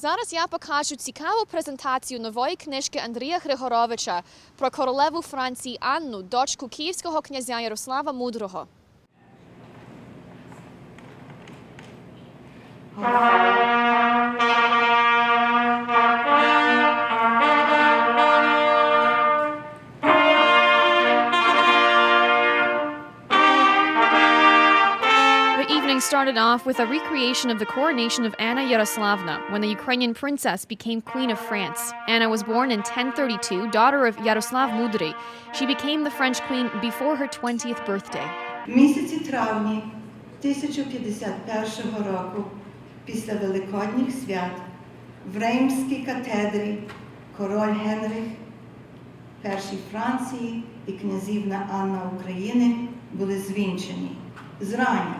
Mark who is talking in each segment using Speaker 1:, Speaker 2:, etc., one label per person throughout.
Speaker 1: Зараз я покажу цікаву презентацію нової книжки Андрія Григоровича про королеву Франції Анну, дочку київського князя Ярослава Мудрого. Started off with a recreation of the coronation of Anna Yaroslavna when the Ukrainian princess became Queen of France. Anna was born in 1032, daughter of Yaroslav Mudry. She became the French queen before her 20th birthday.
Speaker 2: В місяці травні 1051 року, після Великодніх свят, в Реймській катедрі король Генрих І Франції і князівна Анна України були звінчені зрання.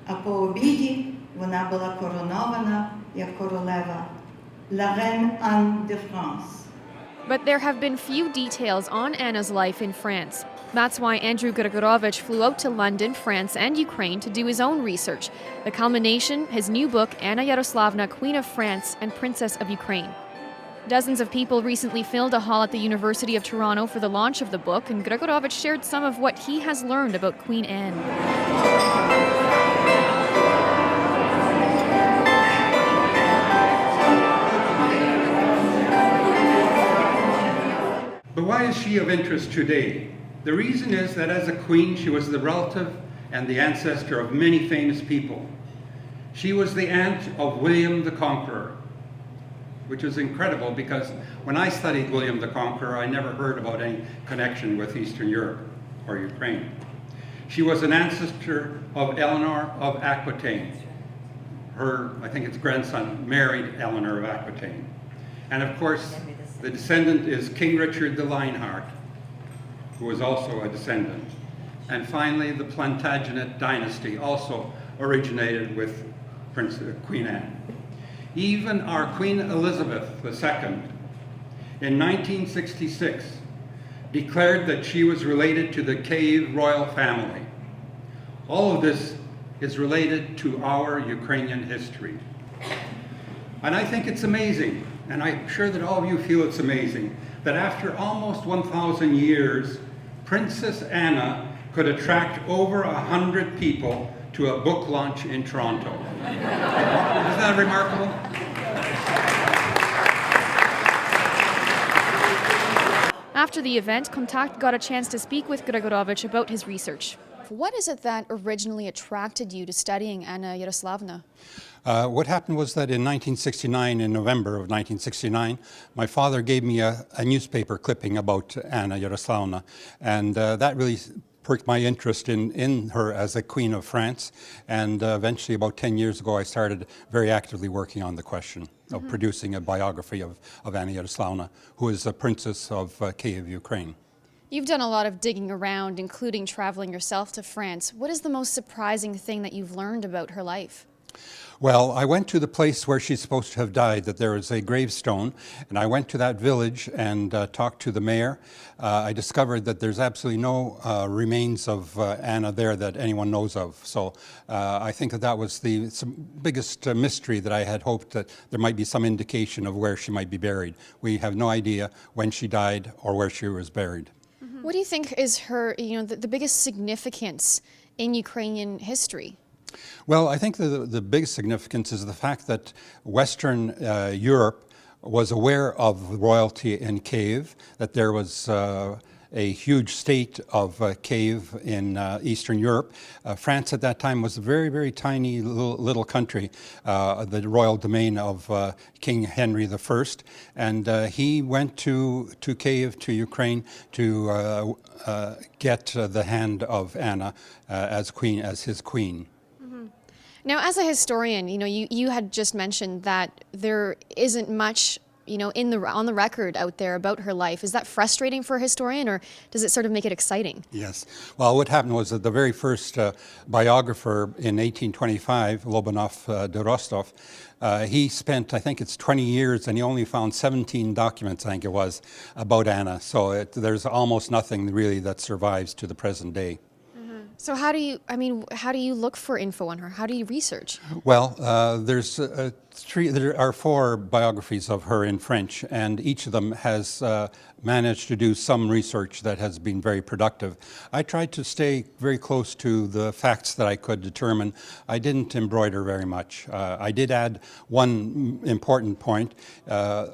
Speaker 2: А по обіді вона була коронована як королева La Reine Anne de France.
Speaker 1: But there have been few details on Anna's life in France. That's why Andrew Grigorovich flew out to London, France and Ukraine to do his own research. The culmination, his new book, Anna Yaroslavna, Queen of France and Princess of Ukraine. Dozens of people recently filled a hall at the University of Toronto for the launch of the book, and Grigorovich shared some of what he has learned about Queen Anne.
Speaker 3: But why is she of interest today? The reason is that as a queen, she was the relative and the ancestor of many famous people. She was the aunt of William the Conqueror, which is incredible because when I studied William the Conqueror, I never heard about any connection with Eastern Europe or Ukraine. She was an ancestor of Eleanor of Aquitaine. Her, I think it's grandson, married Eleanor of Aquitaine. And of course, the descendant is King Richard the Lionheart, who was also a descendant. And finally, the Plantagenet dynasty also originated with Queen Anne. Even our Queen Elizabeth II, in 1966, declared that she was related to the Kiev royal family. All of this is related to our Ukrainian history. And I think it's amazing, and I'm sure that all of you feel it's amazing, that after almost 1,000 years, Princess Anna could attract over 100 people to a book launch in Toronto. Isn't that remarkable?
Speaker 1: After the event, Kontakt got a chance to speak with Grigorovich about his research. What is it that originally attracted you to studying Anna Yaroslavna?
Speaker 4: What happened was that in 1969, in November of 1969, my father gave me a newspaper clipping about Anna Yaroslavna, and that really perked my interest in her as a Queen of France. And eventually, about 10 years ago, I started very actively working on the question of producing a biography of Anna Yaroslavna, who is a princess of Kiev, Ukraine.
Speaker 1: You've done a lot of digging around, including traveling yourself to France. What is the most surprising thing that you've learned about her life?
Speaker 4: Well, I went to the place where she's supposed to have died, that there is a gravestone, and I went to that village and talked to the mayor. I discovered that there's absolutely no remains of Anna there that anyone knows of. So I think that was the biggest mystery, that I had hoped that there might be some indication of where she might be buried. We have no idea when she died or where she was buried.
Speaker 1: What do you think is her, the biggest significance in Ukrainian history?
Speaker 4: Well, I think the biggest significance is the fact that Western Europe was aware of royalty in Kiev, that there was a huge state of Kiev in Eastern Europe. France at that time was a very, very tiny little country, the royal domain of King Henry I. And he went to Kiev, to Ukraine, to get the hand of Anna as his queen.
Speaker 1: Now, as a historian, you had just mentioned that there isn't much, on the record out there about her life. Is that frustrating for a historian, or does it sort of make it exciting?
Speaker 4: Yes. Well, what happened was that the very first biographer in 1825, Lobanov de Rostov, he spent, I think it's 20 years, and he only found 17 documents, I think it was, about Anna. So there's almost nothing really that survives to the present day.
Speaker 1: So how do you look for info on her? How do you research?
Speaker 4: Well, there's There are 4 biographies of her in French, and each of them has managed to do some research that has been very productive. I tried to stay very close to the facts that I could determine. I didn't embroider very much. I did add one important point.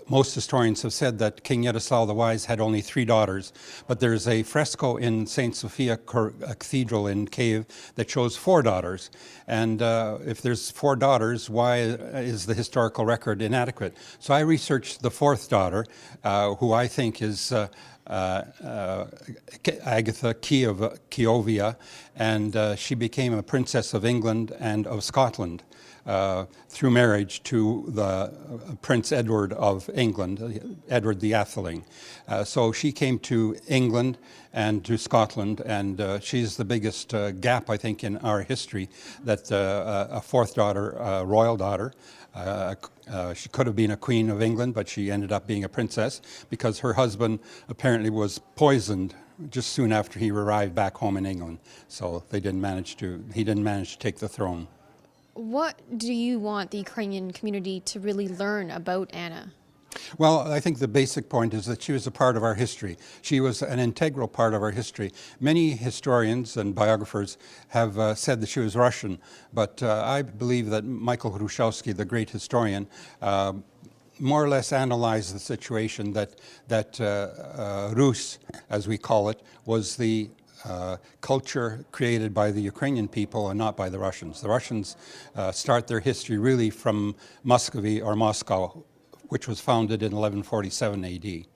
Speaker 4: Most historians have said that King Yaroslav the Wise had only 3 daughters, but there's a fresco in St. Sophia Cathedral in Kyiv that shows 4 daughters. And if there's 4 daughters, why is the historical record inadequate? So I researched the 4th daughter, who I think is Agatha Kiovia, and she became a princess of England and of Scotland through marriage to the Prince Edward of England, Edward the Atheling. So she came to England and to Scotland, and she's the biggest gap, I think, in our history, that a 4th daughter, royal daughter, she could have been a queen of England, but she ended up being a princess because her husband apparently was poisoned just soon after he arrived back home in England. So he didn't manage to take the throne.
Speaker 1: What do you want the Ukrainian community to really learn about Anna?
Speaker 4: Well, I think the basic point is that she was a part of our history. She was an integral part of our history. Many historians and biographers have said that she was Russian, but I believe that Michael Hrushevsky, the great historian, more or less analyzed the situation that Rus, as we call it, was the culture created by the Ukrainian people and not by the Russians. The Russians start their history really from Muscovy or Moscow, which was founded in 1147 AD.